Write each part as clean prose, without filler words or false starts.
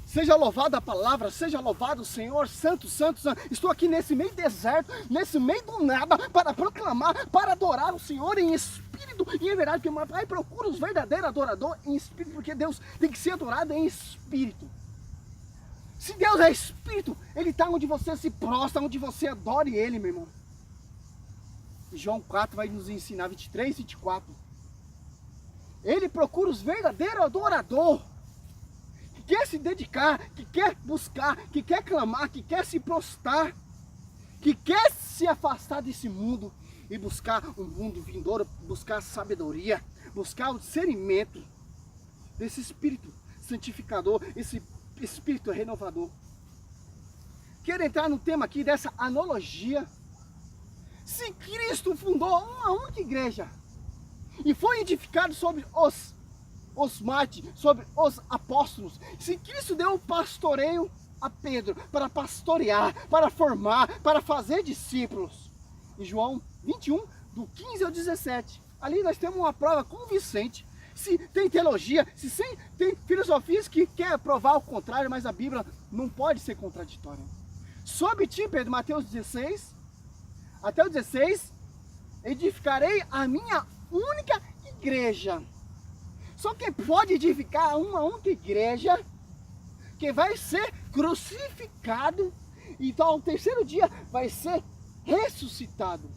Seja louvada a palavra, seja louvado o Senhor, santo, santo, santo. Estou aqui nesse meio deserto, nesse meio do nada, para proclamar, para adorar o Senhor em espírito e em verdade. Porque meu Pai procura os verdadeiros adoradores em espírito, porque Deus tem que ser adorado em espírito. Se Deus é espírito, Ele está onde você se prostra, onde você adore Ele, meu irmão. João 4 vai nos ensinar, 23, 24. Ele procura os verdadeiros adoradores, que quer se dedicar, que quer buscar, que quer clamar, que quer se prostrar, que quer se afastar desse mundo e buscar um mundo vindouro, buscar sabedoria, buscar o discernimento desse espírito santificador, esse espírito renovador. Quero entrar no tema aqui dessa analogia. Se Cristo fundou uma única igreja e foi edificado sobre os mártires, sobre os apóstolos, se Cristo deu o pastoreio a Pedro para pastorear, para formar, para fazer discípulos, em João 21, do 15 ao 17, ali nós temos uma prova convincente. Se tem teologia, se tem filosofias que quer provar o contrário, mas a Bíblia não pode ser contraditória. Sobre ti, Pedro, Mateus 16, até o 16, edificarei a minha única igreja. Só quem pode edificar uma única igreja, que vai ser crucificado, então ao terceiro dia vai ser ressuscitado.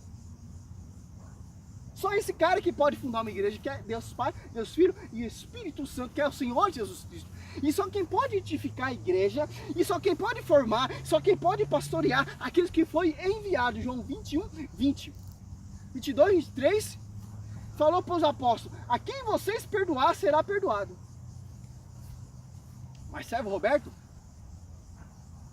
Só esse cara que pode fundar uma igreja, que é Deus Pai, Deus Filho e Espírito Santo, que é o Senhor Jesus Cristo. E só quem pode edificar a igreja, e só quem pode formar, só quem pode pastorear aqueles que foi enviado. João 21, 20, 22, 23, falou para os apóstolos: a quem vocês perdoar, será perdoado. Mas servo Roberto,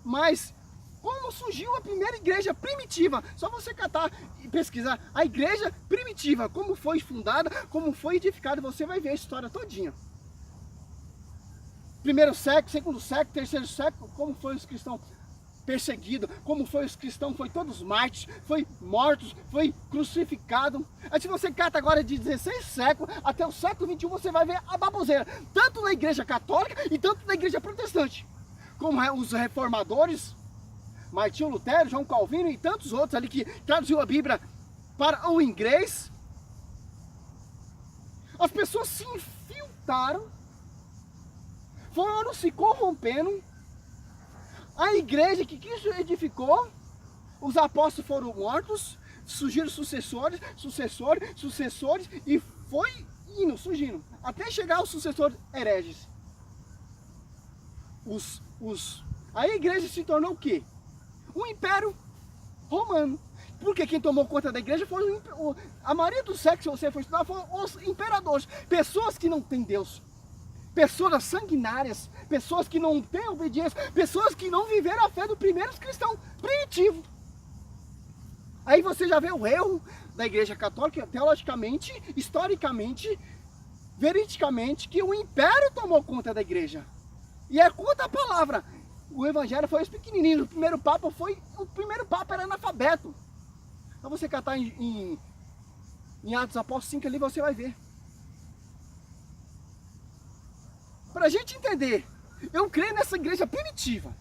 mas como surgiu a primeira igreja primitiva? Só você catar e pesquisar a igreja primitiva, como foi fundada, como foi edificada, você vai ver a história todinha. Primeiro século, segundo século, terceiro século, como foi os cristãos perseguidos, como foi os cristãos, foi todos mártires, foi mortos, foi crucificado. Aí se você cata agora de 16 séculos até o século 21, você vai ver a baboseira, tanto na igreja católica e tanto na igreja protestante, como os reformadores, Martinho Lutero, João Calvino e tantos outros ali que traduziu a Bíblia para o inglês. As pessoas se infiltraram, foram se corrompendo. A igreja que Cristo edificou, os apóstolos foram mortos, surgiram sucessores e foi indo, surgindo, até chegar aos sucessores hereges. A igreja se tornou o quê? O Império Romano. Porque quem tomou conta da igreja foi a maioria dos séculos, se você for estudar, foram os imperadores. Pessoas que não têm Deus. Pessoas sanguinárias. Pessoas que não têm obediência. Pessoas que não viveram a fé dos primeiros cristãos primitivos. Aí você já vê o erro da igreja católica, teologicamente, historicamente, veridicamente, que o império tomou conta da igreja. E é contra a palavra. O evangelho foi os pequenininhos. O primeiro papa era analfabeto. Então você catar em Atos Apóstolos 5 ali, você vai ver. Para a gente entender, eu creio nessa igreja primitiva.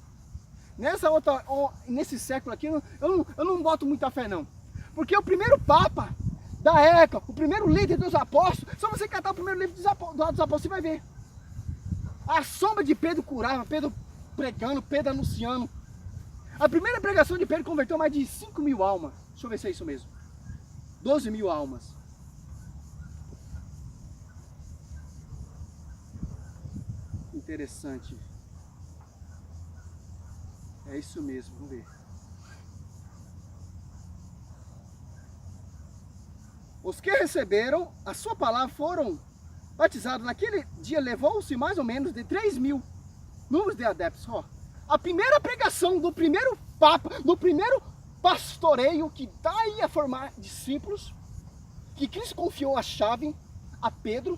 Nesse século aqui, eu não boto muita fé não. Porque o primeiro papa da época, o primeiro líder dos apóstolos, só você catar o primeiro livro dos apóstolos, você vai ver. A sombra de Pedro curava, Pedro pregando, Pedro anunciando. A primeira pregação de Pedro converteu mais de 5 mil almas. Deixa eu ver se é isso mesmo. 12 mil almas. Interessante. É isso mesmo, vamos ver. Os que receberam a sua palavra foram batizados. Naquele dia levou-se mais ou menos de 3 mil números de adeptos. Ó, a primeira pregação do primeiro papa, do primeiro pastoreio que daí a formar discípulos, que Cristo confiou a chave a Pedro,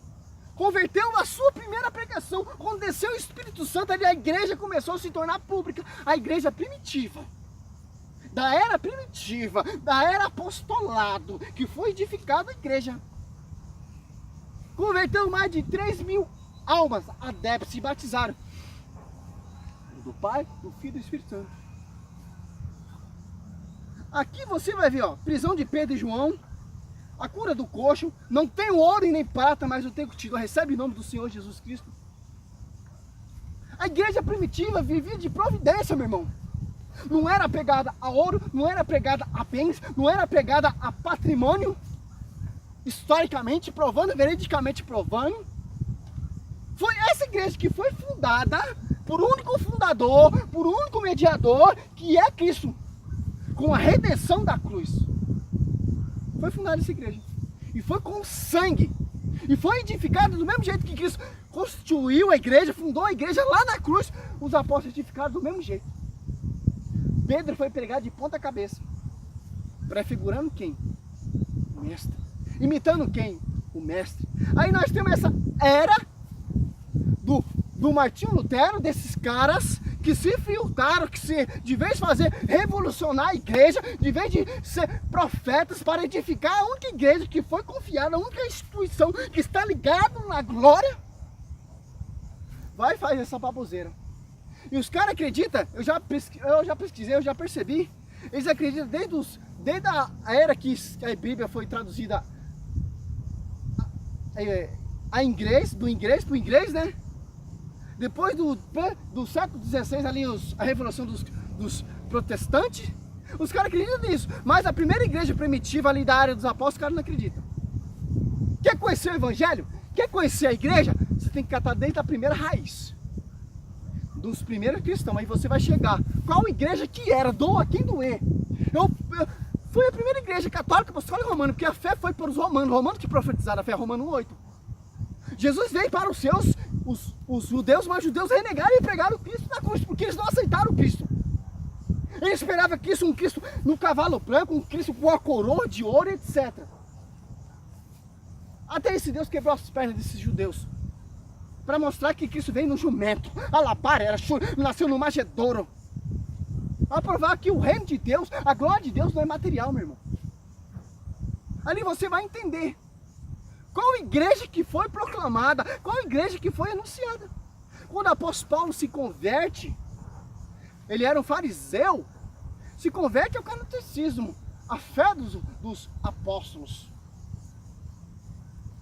converteu a sua primeira pregação. Quando desceu o Espírito Santo, a igreja começou a se tornar pública. A igreja primitiva, da era primitiva, da era apostolado, que foi edificada a igreja. Converteu mais de 3 mil almas, adeptos, se batizaram. do Pai, do Filho e do Espírito Santo. Aqui você vai ver, ó, prisão de Pedro e João, a cura do coxo, não tem ouro e nem prata, mas eu tenho contigo, recebe em nome do Senhor Jesus Cristo. A igreja primitiva vivia de providência, meu irmão. Não era apegada a ouro, não era apegada a bens, não era apegada a patrimônio, historicamente provando, veridicamente provando. Foi essa igreja que foi fundada por um único fundador, por um único mediador, que é Cristo, com a redenção da cruz. Foi fundada essa igreja, e foi com sangue, e foi edificada do mesmo jeito que Cristo constituiu a igreja, fundou a igreja lá na cruz. Os apóstolos edificaram do mesmo jeito. Pedro foi pregado de ponta cabeça, prefigurando quem? O mestre. Imitando quem? O mestre. Aí nós temos essa era do Martinho Lutero, desses caras que se filtraram, que de vez de fazer revolucionar a igreja, de vez de ser profetas para edificar a única igreja que foi confiada, a única instituição que está ligada na glória, vai fazer essa baboseira. E os caras acreditam, eu já pesquisei, eu já percebi, eles acreditam desde a era que a Bíblia foi traduzida a inglês, do inglês para o inglês, né? Depois do século XVI, ali, a revolução dos protestantes, os caras acreditam nisso. Mas a primeira igreja primitiva ali da área dos apóstolos, os caras não acreditam. Quer conhecer o evangelho? Quer conhecer a igreja? Você tem que catar desde a primeira raiz, dos primeiros cristãos. Aí você vai chegar. Qual igreja que era? Doa quem doer. Foi a primeira igreja católica, apostólica e romana, porque a fé foi para os romanos que profetizaram a fé, Romano 8. Jesus veio para os seus, os judeus, mas os judeus renegaram e pregaram o Cristo na cruz, porque eles não aceitaram o Cristo. Eles esperavam Cristo, um Cristo no cavalo branco, um Cristo com a coroa de ouro, etc. Até esse Deus quebrou as pernas desses judeus, para mostrar que Cristo veio no jumento, a lapara, nasceu no manjedouro, para provar que o reino de Deus, a glória de Deus não é material, meu irmão. Ali você vai entender qual igreja que foi proclamada, qual igreja que foi anunciada. Quando o apóstolo Paulo se converte, ele era um fariseu, se converte ao catolicismo, a fé dos apóstolos.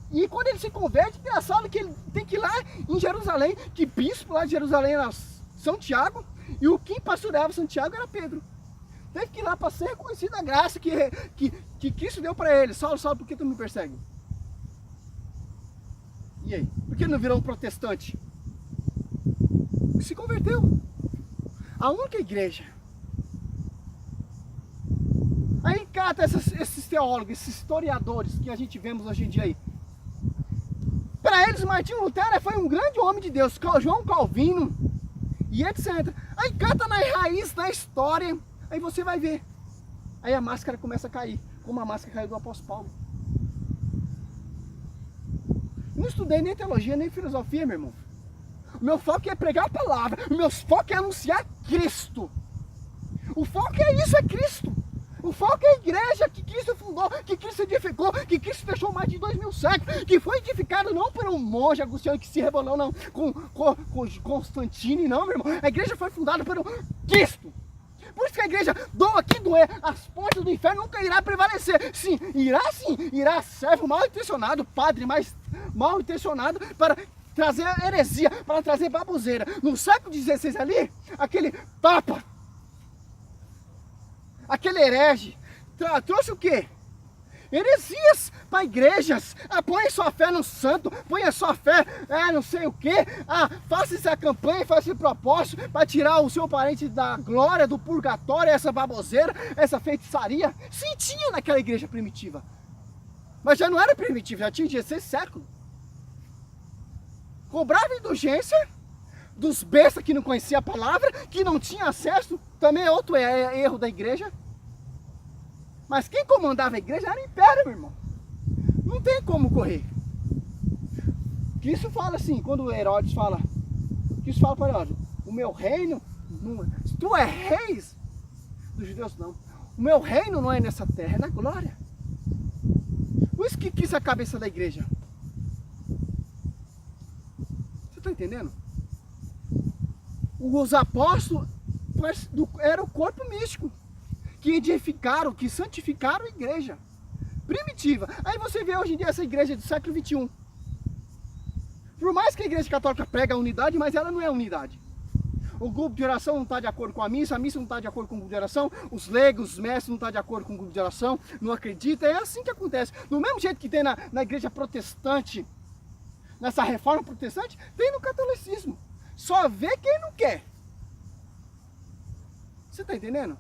E quando ele se converte, engraçado que ele tem que ir lá em Jerusalém, que bispo lá de Jerusalém era São Tiago, e o quem pastoreava Santiago era Pedro. Teve que ir lá para ser reconhecida a graça que Cristo deu para ele. Saulo, Saulo, por que tu me persegue? E aí? Por que ele não virou um protestante? Se converteu. A única igreja. Aí cata esses teólogos, esses historiadores que a gente vemos hoje em dia aí. Para eles, Martinho Lutero foi um grande homem de Deus, João Calvino e etc. Aí cata na raiz da história, aí você vai ver. Aí a máscara começa a cair, como a máscara caiu do apóstolo Paulo. Não estudei nem teologia, nem filosofia, meu irmão. O meu foco é pregar a palavra. O meu foco é anunciar Cristo. O foco é isso, é Cristo. O foco é a igreja que Cristo fundou, que Cristo edificou, que Cristo deixou mais de 2000 séculos, que foi edificado não por um monge Agostinho que se rebelou, não, com Constantine, não, meu irmão. A igreja foi fundada por um Cristo. Por isso que a igreja, doa que doer, as portas do inferno nunca irá prevalecer. Sim, irá servo mal intencionado, padre mais mal intencionado para trazer heresia, para trazer baboseira. No século XVI ali, aquele papa, aquele herege, trouxe o quê? Heresias para igrejas. Põe sua fé no santo, põe a sua fé, não sei o que. Faça essa campanha, faça esse propósito para tirar o seu parente da glória, do purgatório, essa baboseira, essa feitiçaria. Sim, tinha naquela igreja primitiva, mas já não era primitiva, já tinha 16 séculos. Cobrava indulgência dos bestas que não conheciam a palavra, que não tinha acesso. Também é outro erro da igreja. Mas quem comandava a igreja era o império, meu irmão. Não tem como correr. Cristo fala assim, quando Herodes fala, Cristo fala para Herodes, o meu reino, se tu é reis dos judeus, não. O meu reino não é nessa terra, é na glória. Por isso que quis a cabeça da igreja. Você está entendendo? Os apóstolos era o corpo místico, que edificaram, que santificaram a igreja primitiva. Aí você vê hoje em dia essa igreja do século XXI. Por mais que a igreja católica prega a unidade, mas ela não é unidade. O grupo de oração não está de acordo com a missa não está de acordo com o grupo de oração, os leigos, os mestres não estão de acordo com o grupo de oração, não acredita, é assim que acontece. Do mesmo jeito que tem na igreja protestante, nessa reforma protestante, tem no catolicismo. Só vê quem não quer. Você está entendendo?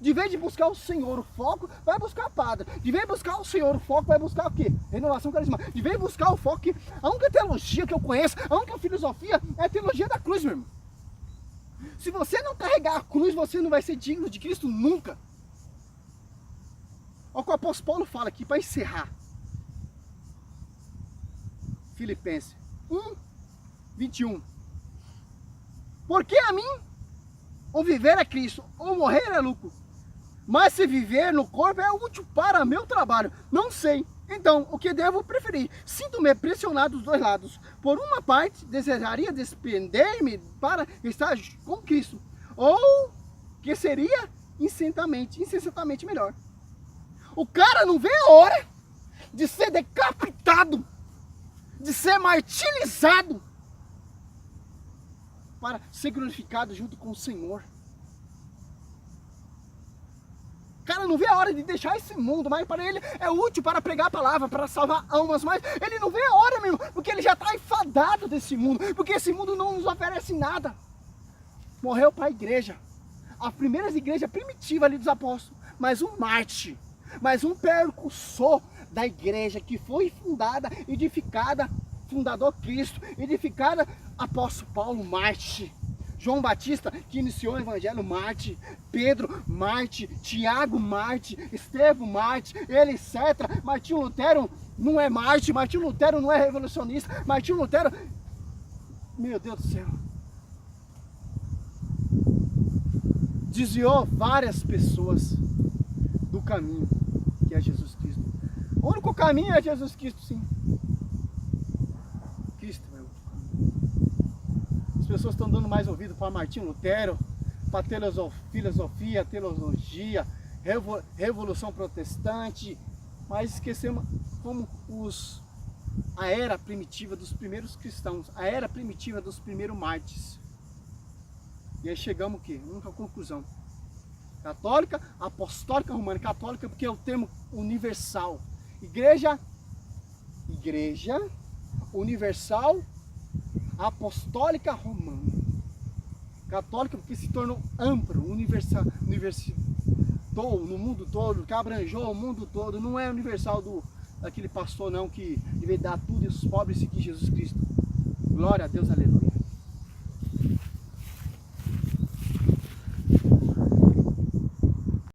De vez de buscar o Senhor, o foco, vai buscar a padre. De vez de buscar o Senhor, o foco, vai buscar o quê? Renovação carismática. De vez de buscar o foco, a única teologia que eu conheço, a única filosofia é a teologia da cruz, meu irmão. Se você não carregar a cruz, você não vai ser digno de Cristo nunca. Olha o que o apóstolo Paulo fala aqui, para encerrar. Filipenses 1, 21. Porque a mim, ou viver é Cristo, ou morrer é lucro. Mas se viver no corpo é útil para meu trabalho. Não sei. Então, o que devo preferir? Sinto-me pressionado dos dois lados. Por uma parte, desejaria desprender-me para estar com Cristo. Ou, que seria insensatamente melhor. O cara não vê a hora de ser decapitado, de ser martirizado, para ser glorificado junto com o Senhor. O cara não vê a hora de deixar esse mundo, mas para ele é útil para pregar a palavra, para salvar almas, mas ele não vê a hora mesmo, porque ele já está enfadado desse mundo, porque esse mundo não nos oferece nada. Morreu para a igreja, a primeira igreja primitiva ali dos apóstolos, mas um mártir, mas um percursor da igreja que foi fundada, edificada, fundador Cristo, edificada apóstolo Paulo, mártir. João Batista, que iniciou o evangelho, Marte. Pedro, Marte. Tiago, Marte. Estevão, Marte. Ele, etc. Martinho Lutero não é Marte. Martinho Lutero não é revolucionista. Martinho Lutero... Meu Deus do céu. Desviou várias pessoas do caminho, que é Jesus Cristo. O único caminho é Jesus Cristo, sim. Cristo é o único caminho. As pessoas estão dando mais ouvido para Martinho Lutero, para filosofia, teologia, revolução protestante, mas esquecemos como a era primitiva dos primeiros cristãos, a era primitiva dos primeiros mártires. E aí chegamos o quê? Única conclusão. Católica, apostólica, romana. Católica porque é o termo universal. Igreja universal, apostólica, romana. Católica porque se tornou amplo, universitou no mundo todo, que abranjou o mundo todo. Não é universal daquele pastor não, que devia dar tudo e os pobres seguir Jesus Cristo. Glória a Deus, aleluia.